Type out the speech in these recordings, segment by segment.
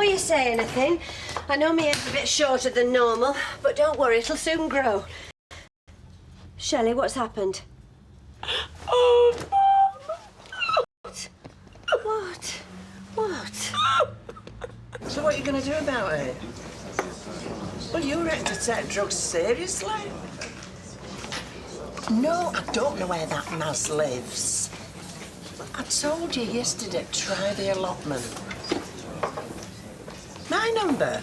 before you say anything, I know my head's a bit shorter than normal, but don't worry, it'll soon grow. Shelley, what's happened? Oh, Mum! What? What? So what are you going to do about it? Well, you reckon to take drugs seriously? No, I don't know where that Maz lives. I told you yesterday, try the allotment. My number?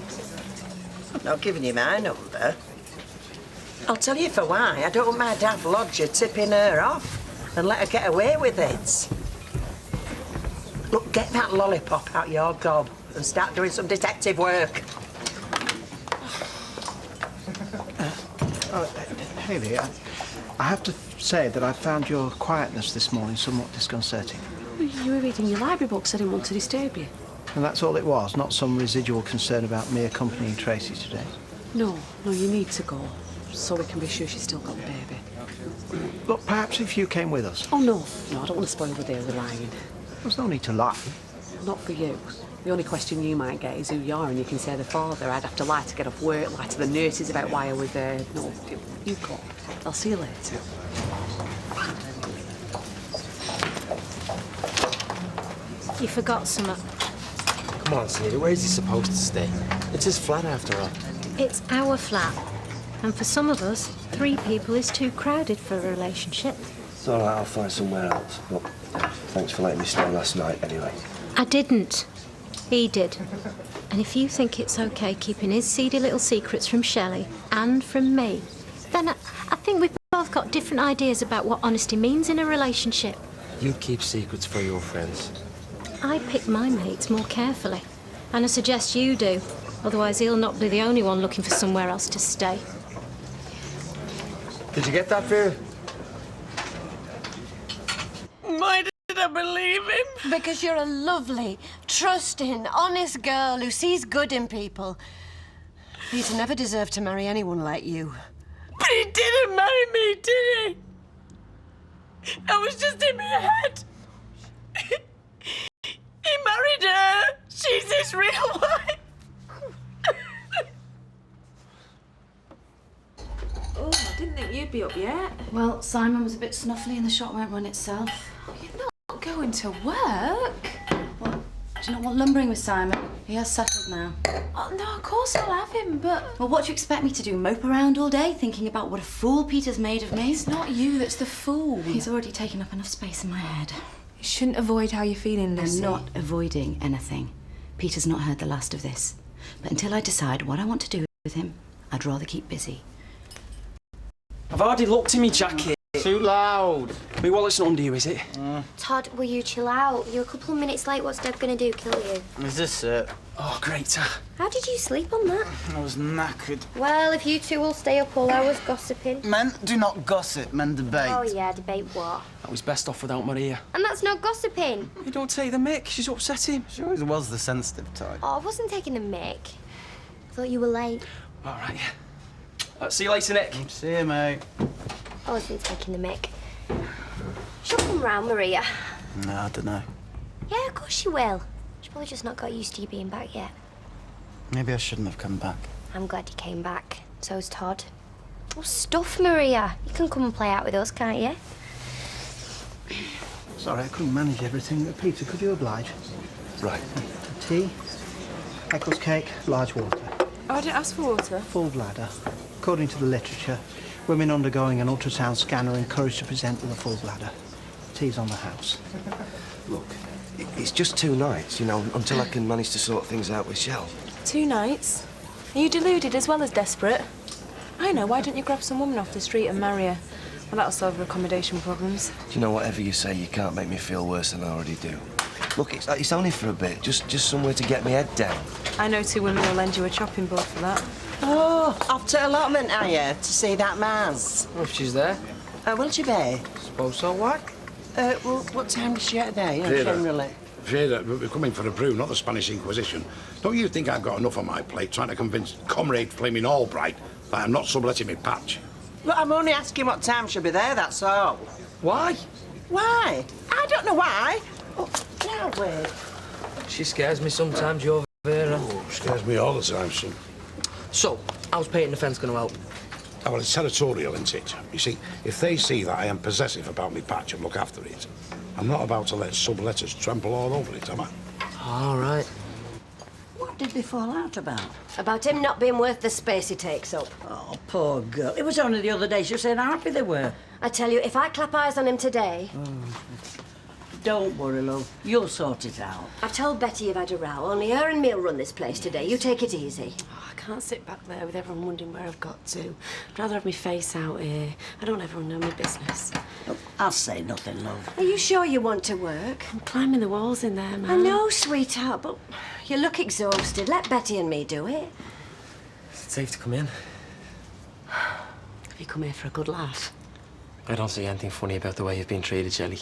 I'm not giving you my number. I'll tell you for why. I don't want my daft lodger tipping her off and let her get away with it. Look, get that lollipop out your gob and start doing some detective work. Hayley, I have to say that I found your quietness this morning somewhat disconcerting. You were reading your library books. I didn't want to disturb you. And that's all it was, not some residual concern about me accompanying Tracy today. No, you need to go, so we can be sure she's still got the baby. Look, perhaps if you came with us. Oh, no, I don't want to spoil the day with lying. There's no need to lie. Not for you. The only question you might get is who you are, and you can say the father. I'd have to lie to get off work, lie to the nurses about why I was there. No, you go. I'll see you later. You forgot something. Come on, Celia, where is he supposed to stay? It's his flat after all. It's our flat. And for some of us, 3 people is too crowded for a relationship. It's all right, I'll find somewhere else. But thanks for letting me stay last night, anyway. I didn't. He did. And if you think it's okay keeping his seedy little secrets from Shelley and from me, then I think we've both got different ideas about what honesty means in a relationship. You keep secrets for your friends. I pick my mates more carefully. And I suggest you do. Otherwise, he'll not be the only one looking for somewhere else to stay. Did you get that, Vera? Why did I believe him? Because you're a lovely, trusting, honest girl who sees good in people. Peter never deserved to marry anyone like you. But he didn't marry me, did he? I was just in my head. He married her. She's his real wife. Oh, I didn't think you'd be up yet. Well, Simon was a bit snuffly and the shop won't run itself. You're not going to work? Well, do you not want lumbering with Simon? He has settled now. Oh, no, of course I'll have him, but... Well, what do you expect me to do? Mope around all day, thinking about what a fool Peter's made of me? It's not you that's the fool. He's already taken up enough space in my head. You shouldn't avoid how you're feeling, Lucy. I'm not avoiding anything. Peter's not heard the last of this. But until I decide what I want to do with him, I'd rather keep busy. I've already looked in my jacket. Too loud. My wallet's not under you, is it? Todd, will you chill out? You're a couple of minutes late. What's Deb going to do, kill you? Is this it? Oh, great. How did you sleep on that? I was knackered. Well, if you two will stay up all hours gossiping. Men do not gossip, men debate. Oh, yeah, debate what? That was best off without Maria. And that's not gossiping. You don't take the mick. She's upset him. She always was the sensitive type. Oh, I wasn't taking the mick. I thought you were late. All right. See you later, Nick. See you, mate. I wasn't taking the mick. She'll come round, Maria. No, I don't know. Yeah, of course she will. She's probably just not got used to you being back yet. Maybe I shouldn't have come back. I'm glad you came back. So's Todd. Oh, stuff, Maria. You can come and play out with us, can't you? Sorry, I couldn't manage everything. Peter, could you oblige? Right. Tea, Eccles cake, large water. Oh, I didn't ask for water. Full bladder. According to the literature, women undergoing an ultrasound scan are encouraged to present with a full bladder. Tea's on the house. Look, it's just 2 nights, you know, until I can manage to sort things out with Shell. 2 nights? Are you deluded as well as desperate? I know, why don't you grab some woman off the street and marry her? Well, that'll solve your accommodation problems. Do you know, whatever you say, you can't make me feel worse than I already do. Look, it's only for a bit, just somewhere to get my head down. I know 2 women will lend you a chopping board for that. Oh, off to allotment, are you, to see that Maz? Well, if she's there. Will she be? Suppose so, why? Well, what time does she get there, you know, generally? Freda, we're coming for a brew, not the Spanish Inquisition. Don't you think I've got enough on my plate trying to convince Comrade Flaming Albright that I'm not subletting my patch? Look, I'm only asking what time she'll be there, that's all. Why? Why? I don't know why. Oh, now wait. She scares me sometimes, your Vera. Oh, scares me all the time, son. So, how's painting the fence going to help? Oh, well, it's territorial, isn't it? You see, if they see that I am possessive about me patch and look after it, I'm not about to let subletters trample all over it, am I? All right. What did they fall out about? About him not being worth the space he takes up. Oh, poor girl. It was only the other day she was saying how happy they were. I tell you, if I clap eyes on him today... Don't worry, love. You'll sort it out. I've told Betty you've had a row. Only her and me'll run this place today. You take it easy. Oh, I can't sit back there with everyone wondering where I've got to. I'd rather have my face out here. I don't want everyone know my business. Look, I'll say nothing, love. Are you sure you want to work? I'm climbing the walls in there, man. I know, sweetheart, but you look exhausted. Let Betty and me do it. Is it safe to come in? Have you come here for a good laugh? I don't see anything funny about the way you've been treated, Shelley.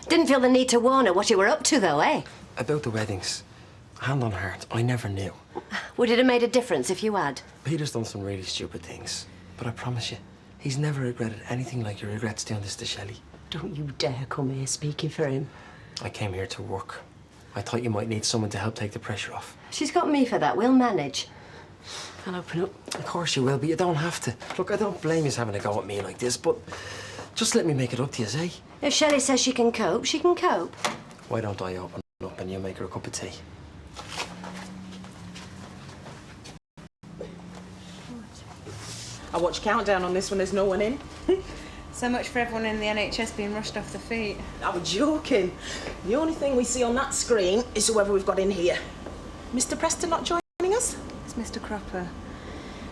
Didn't feel the need to warn her what you were up to, though, eh? About the weddings. Hand on heart, I never knew. Would it have made a difference if you had? Peter's done some really stupid things. But I promise you, he's never regretted anything like he regrets doing this to Shelley. Don't you dare come here speaking for him. I came here to work. I thought you might need someone to help take the pressure off. She's got me for that. We'll manage. I'll open up. Of course you will, but you don't have to. Look, I don't blame you having a go at me like this, but just let me make it up to you, eh? If Shelley says she can cope, she can cope. Why don't I open up and you make her a cup of tea? I watch Countdown on this when there's no one in. So much for everyone in the NHS being rushed off their feet. I was joking. The only thing we see on that screen is whoever we've got in here. Mr. Preston not joining us? It's Mr. Cropper.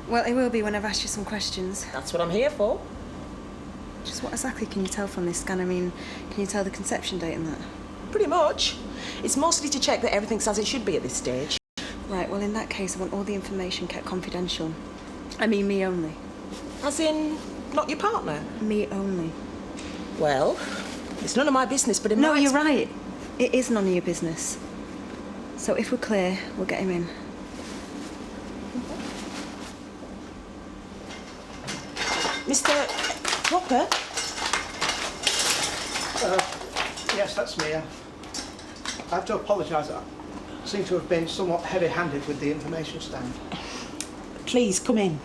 Well, he will be when I've asked you some questions. That's what I'm here for. Just what exactly can you tell from this scan? I mean, can you tell the conception date and that? Pretty much. It's mostly to check that everything's as it should be at this stage. Right, well, in that case, I want all the information kept confidential. I mean, me only. As in, not your partner? Me only. Well, it's none of my business, but it No, might... you're right. It is none of your business. So if we're clear, we'll get him in. Mr. Cropper? Yes, that's me. I have to apologise. I seem to have been somewhat heavy-handed with the information stand. Please, come in.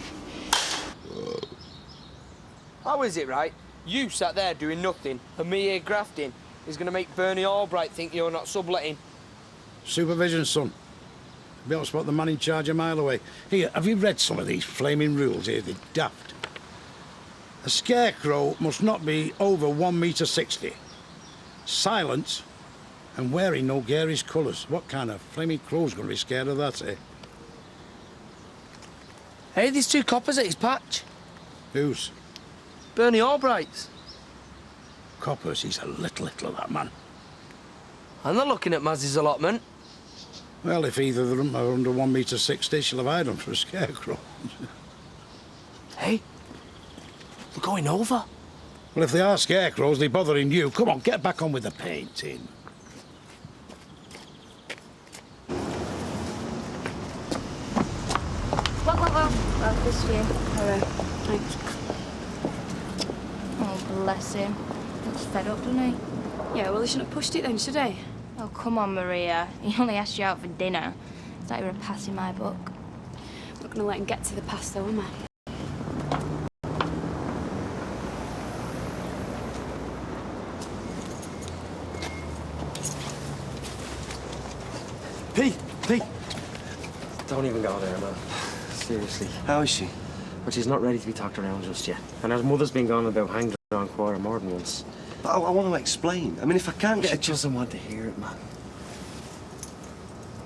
How is it, right? You sat there doing nothing, and me here grafting is going to make Bernie Albright think you're not subletting. Supervision, son. Be able to spot the man in charge a mile away. Here, have you read some of these flaming rules here? They're daft. A scarecrow must not be over 1.60 meters. Silent and wearing no garish colours. What kind of flaming crow's going to be scared of that, eh? Hey, there's two coppers at his patch. Whose? Bernie Albright's. Coppers, he's a little of that man. I'm not looking at Maz's allotment. Well, if either of them are under 1.60 meters, she'll have eyed them for a scarecrow. Hey, we're going over. Well, if they are scarecrows, they're bothering you. Come on, get back on with the painting. Well, this for you. Alright, thanks. Oh, bless him. Looks fed up, doesn't he? Yeah, well, he shouldn't have pushed it then, should he? Oh, come on, Maria. He only asked you out for dinner. It's like you were a pass in my book. I'm not going to let him get to the past, though, am I? Pete! Don't even go there, man. Seriously. How is she? But she's not ready to be talked around just yet. And her mother's been gone about hanged around quarter more than once. But I want to explain. I mean, if I can't get She a chance... doesn't want to hear it, man.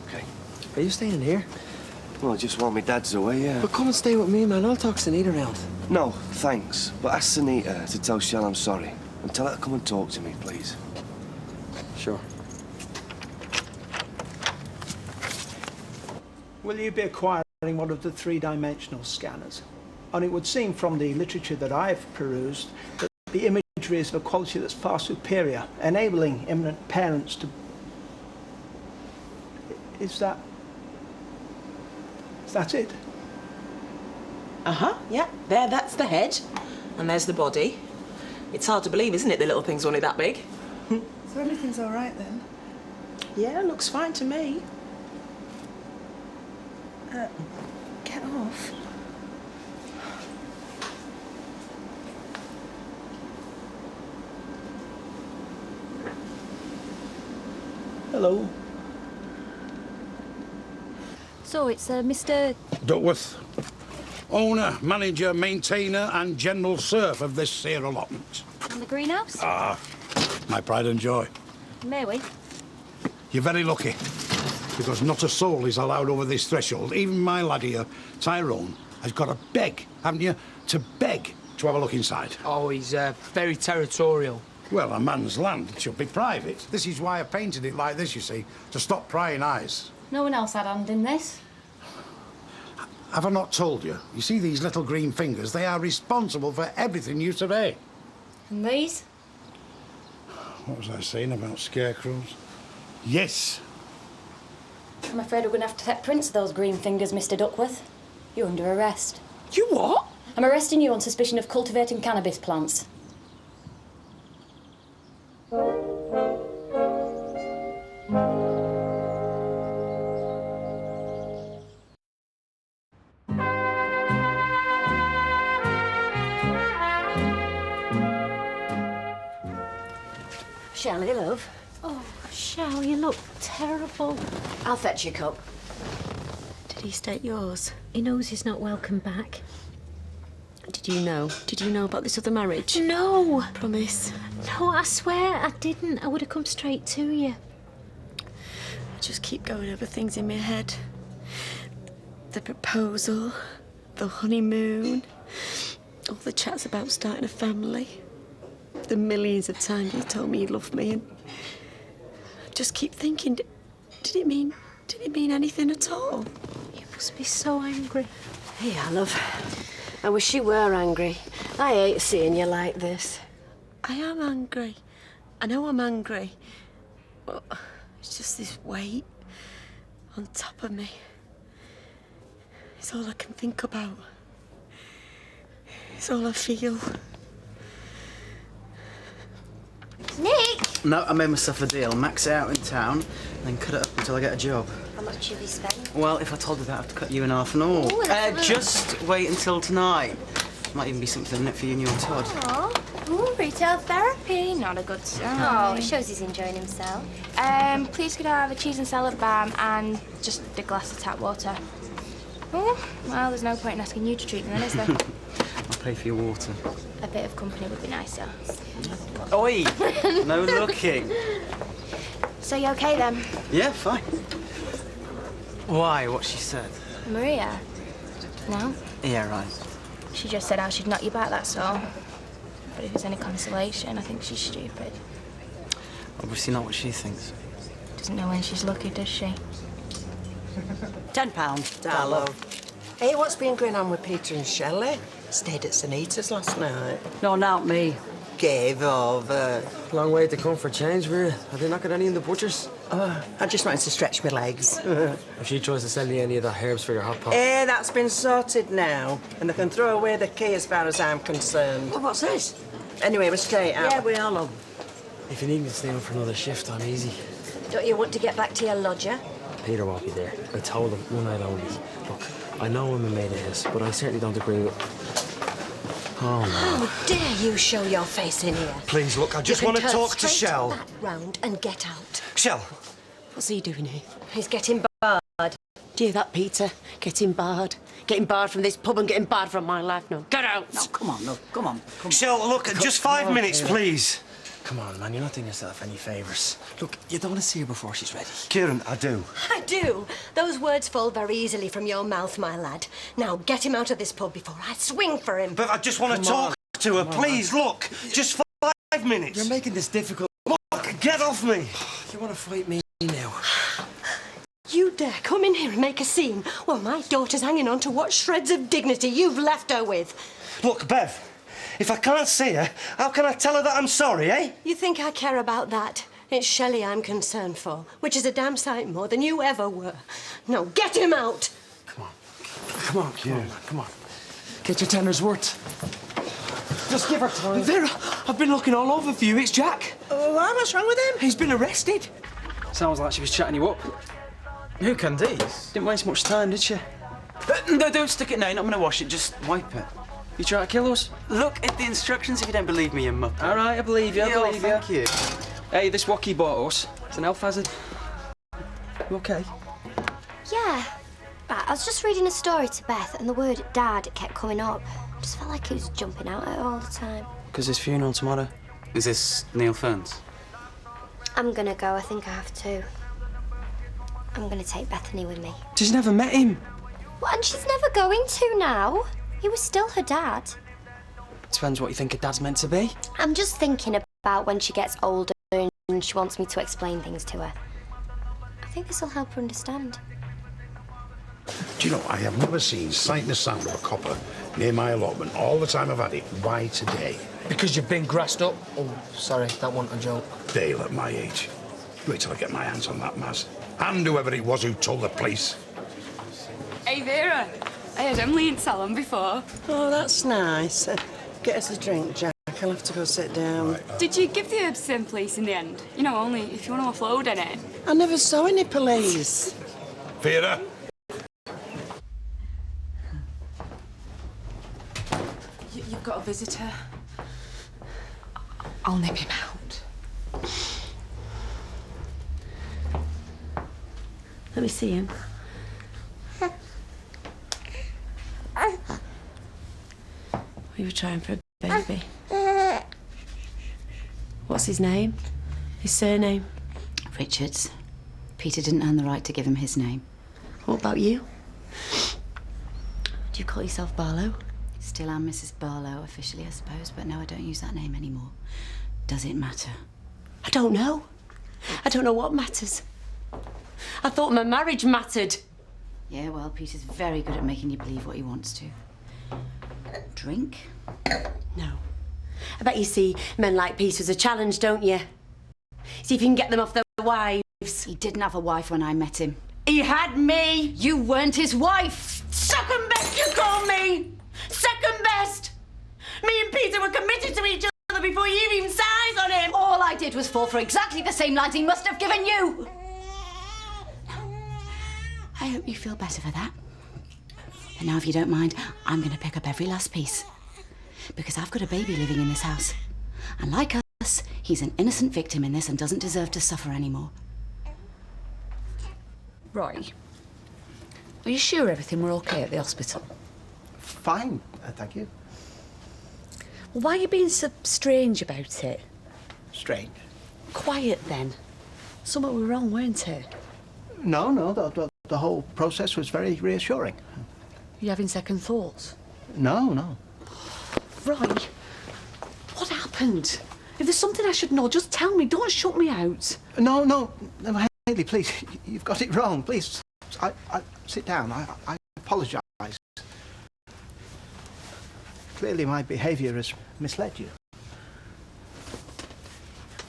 Okay. Are you staying here? Well, just while my dad's away, yeah. But come and stay with me, man. I'll talk Sunita around. No, thanks. But ask Sunita to tell Shell I'm sorry. And tell her to come and talk to me, please. Sure. Will you be acquiring one of the three-dimensional scanners? And it would seem from the literature that I've perused that the imagery is of a quality that's far superior, enabling imminent parents to... Is that it? Uh-huh, yeah. That's the head. And there's the body. It's hard to believe, isn't it, the little thing's only that big? So everything's all right, then? Yeah, looks fine to me. Get off. Hello. So it's Mr. Duckworth. Owner, manager, maintainer and general serf of this here allotment. from the greenhouse? Ah, my pride and joy. May we? You're very lucky, because not a soul is allowed over this threshold. Even my lad here, Tyrone, has got to beg, haven't you, to beg to have a look inside. Oh, he's very territorial. Well, a man's land should be private. This is why I painted it like this, you see, to stop prying eyes. No one else had hand in this. Have I not told you? You see these little green fingers? They are responsible for everything you survey. And these? What was I saying about scarecrows? Yes. I'm afraid we're going to have to take prints of those green fingers, Mr. Duckworth. You're under arrest. You what? I'm arresting you on suspicion of cultivating cannabis plants. Shelley, love. Oh, Shell, you look terrible. I'll fetch your cup. Did he state yours? He knows he's not welcome back. Did you know? Did you know about this other marriage? No. Promise. No, I swear I didn't. I would have come straight to you. I just keep going over things in my head. The proposal, the honeymoon, all the chats about starting a family, the millions of times you told me you loved me, and I just keep thinking, did it mean anything at all? You must be so angry. Yeah, love. I wish you were angry. I hate seeing you like this. I am angry. I know I'm angry. But it's just this weight on top of me. It's all I can think about. It's all I feel. Nick! No, I made myself a deal. Max it out in town, then cut it up until I get a job. How much have you spent? Well, if I told you that, I'd have to cut you in half and all. Ooh, Just wait until tonight. Might even be something in it for you and your Todd. Ooh, retail therapy. Not a good sign. Oh, it shows he's enjoying himself. Please could I have a cheese and salad bar and just a glass of tap water? Oh, well, there's no point in asking you to treat me then, is there? I'll pay for your water. A bit of company would be nicer. Oi! No looking. So you okay then? Yeah, fine. Why? What she said? Maria? No? Yeah, right. She just said how she'd knock you back, that's all. But if it's any consolation, I think she's stupid. Obviously not what she thinks. Doesn't know when she's lucky, does she? £10, darling. Hey, what's been going on with Peter and Shelley? Stayed at St Eater's last night. No, not me. Gave over. Long way to come for change, Maria. Have they not got any in the butchers? I just wanted to stretch my legs. If she tries to sell you any of the herbs for your hot pot. Eh, that's been sorted now. And they can throw away the key as far as I'm concerned. Well, what's this? Anyway, we're straight out. Yeah, we are, love. If you need me to stay on for another shift, I'm easy. Don't you want to get back to your lodger? Peter won't be there. I told him one night only. Look, I know I'm a maid of his, but I certainly don't agree with... Oh, no. How dare you show your face in here? Please, look, I just want to talk to Shell. Back round and get out. Shell. What's he doing here? He's getting barred. Do you hear that, Peter? Getting barred. Getting barred from this pub and getting barred from my life now. Get out! No, come on, love. Come on. Come Shell, look, just 5 minutes, please. Come on, man, you're not doing yourself any favours. Look, you don't want to see her before she's ready. Kieran, I do. I do. Those words fall very easily from your mouth, my lad. Now, get him out of this pub before I swing for him. But I just want to talk to her. Please, look. Just 5 minutes. You're making this difficult. Look, get off me. You want to fight me now? You dare come in here and make a scene while my daughter's hanging on to what shreds of dignity you've left her with. Look, Bev, if I can't see her, how can I tell her that I'm sorry, eh? You think I care about that? It's Shelley I'm concerned for, which is a damn sight more than you ever were. No, get him out! Come on, Kieran, come on. Get your tenner's worth. Just give her time. Vera, I've been looking all over for you. It's Jack. Why? What's wrong with him? He's been arrested. Sounds like she was chatting you up. Who can these? Didn't waste much time, did she? No, don't stick it now. You're not going to wash it. Just wipe it. You trying to kill us? Look at the instructions if you don't believe me, you muppet. All right, I believe you, I believe you. Thank you. Hey, this wok you bought us, it's an health hazard. You okay? Yeah. Right, I was just reading a story to Beth and the word Dad kept coming up. I just felt like he was jumping out at it all the time. Because his funeral tomorrow. Is this Neil Ferns? I'm gonna go, I think I have to. I'm gonna take Bethany with me. She's never met him. Well, and she's never going to now. He was still her dad. Depends what you think a dad's meant to be. I'm just thinking about when she gets older and she wants me to explain things to her. I think this will help her understand. Do you know, I have never seen sight and the sound of a copper near my allotment all the time I've had it. Why today? Because you've been grassed up. Oh, sorry, that wasn't a joke. Dale at my age. Wait till I get my hands on that Maz. And whoever it was who told the police. Hey, Vera. I heard Emily in salon before. Oh, that's nice. Get us a drink, Jack. I'll have to go sit down. Did you give the herbs to the police in the end? You know, only if you want to offload in it. I never saw any police. Vera? You've got a visitor. I'll nip him out. Let me see him. We were trying for a baby. What's his name? His surname? Richards. Peter didn't earn the right to give him his name. What about you? Do you call yourself Barlow? Still am Mrs. Barlow, officially, I suppose, but no, I don't use that name anymore. Does it matter? I don't know. I don't know what matters. I thought my marriage mattered. Yeah, well, Peter's very good at making you believe what he wants to. Drink? No. I bet you see men like Peter as a challenge, don't you? See if you can get them off their wives. He didn't have a wife when I met him. He had me! You weren't his wife! Second best, you call me! Second best! Me and Peter were committed to each other before you even signed on him! All I did was fall for exactly the same lines he must have given you! I hope you feel better for that. And now, if you don't mind, I'm going to pick up every last piece. Because I've got a baby living in this house. And like us, he's an innocent victim in this and doesn't deserve to suffer anymore. Roy, are you sure everything were okay at the hospital? Fine, thank you. Well, why are you being so strange about it? Strange? Quiet, then. Something were wrong, weren't it? No, the whole process was very reassuring. You having second thoughts? No. Roy, what happened? If there's something I should know, just tell me. Don't shut me out. No, Hayley, please, you've got it wrong. Please, I sit down. I apologise. Clearly my behaviour has misled you.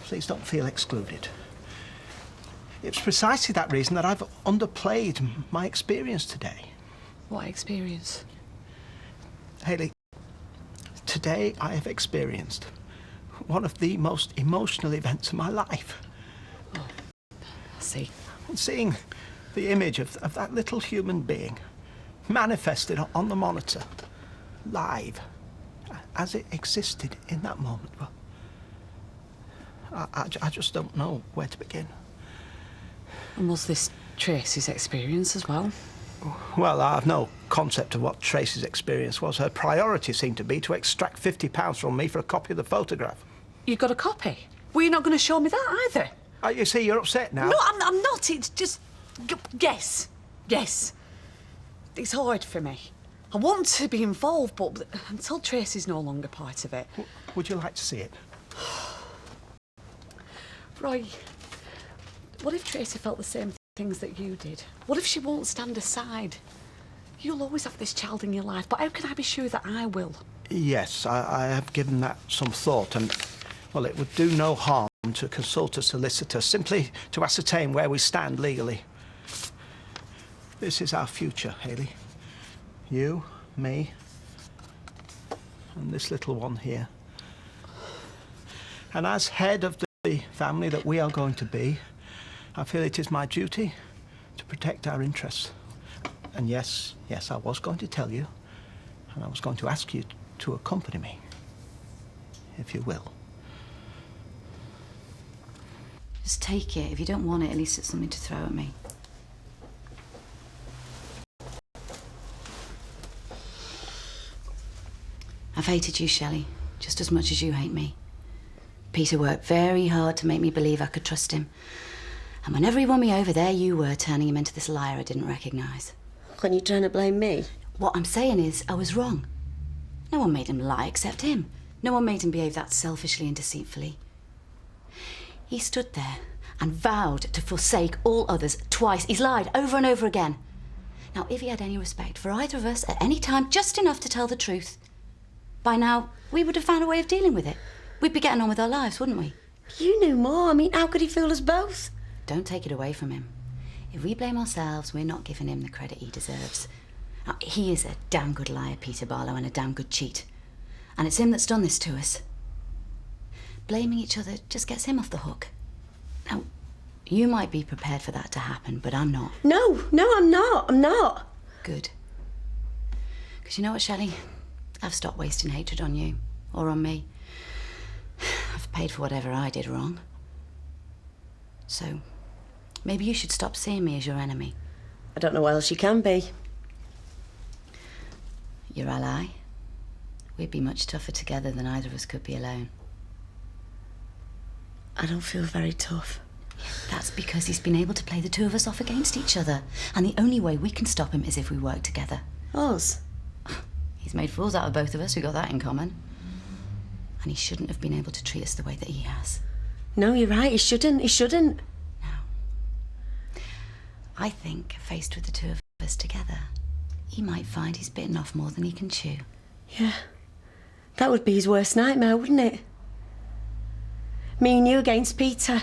Please don't feel excluded. It's precisely that reason that I've underplayed my experience today. What experience? Hayley, today I have experienced one of the most emotional events of my life. Oh, I see. Seeing the image of that little human being manifested on the monitor, live, as it existed in that moment. Well, I just don't know where to begin. And was this Tracy's experience as well? Well, I have no concept of what Tracy's experience was. Her priority seemed to be to extract £50 from me for a copy of the photograph. You got a copy? Well, you're not going to show me that either. You see, you're upset now. No, I'm not. It's just... Guess. It's hard for me. I want to be involved, but until Tracy's no longer part of it... Would you like to see it? Roy, what if Tracy felt the same things that you did? What if she won't stand aside? You'll always have this child in your life, but how can I be sure that I will? Yes, I have given that some thought, and, well, it would do no harm to consult a solicitor, simply to ascertain where we stand legally. This is our future, Hayley. You, me, and this little one here. And as head of the family that we are going to be, I feel it is my duty to protect our interests. And yes, I was going to tell you, and I was going to ask you to accompany me, if you will. Just take it. If you don't want it, at least it's something to throw at me. I've hated you, Shelley, just as much as you hate me. Peter worked very hard to make me believe I could trust him. And whenever he won me over, there you were, turning him into this liar I didn't recognise. When you're trying to blame me? What I'm saying is, I was wrong. No one made him lie except him. No one made him behave that selfishly and deceitfully. He stood there and vowed to forsake all others twice. He's lied over and over again. Now, if he had any respect for either of us at any time, just enough to tell the truth, by now, we would have found a way of dealing with it. We'd be getting on with our lives, wouldn't we? You knew more. I mean, how could he fool us both? Don't take it away from him. If we blame ourselves, we're not giving him the credit he deserves. Now, he is a damn good liar, Peter Barlow, and a damn good cheat. And it's him that's done this to us. Blaming each other just gets him off the hook. Now, you might be prepared for that to happen, but I'm not. No, I'm not. Good. Because you know what, Shelley? I've stopped wasting hatred on you, or on me. I've paid for whatever I did wrong. So, maybe you should stop seeing me as your enemy. I don't know what else you can be. Your ally? We'd be much tougher together than either of us could be alone. I don't feel very tough. That's because he's been able to play the two of us off against each other. And the only way we can stop him is if we work together. Us? He's made fools out of both of us, we got that in common. And he shouldn't have been able to treat us the way that he has. No, you're right, he shouldn't. No. I think, faced with the two of us together, he might find he's bitten off more than he can chew. Yeah. That would be his worst nightmare, wouldn't it? Me and you against Peter.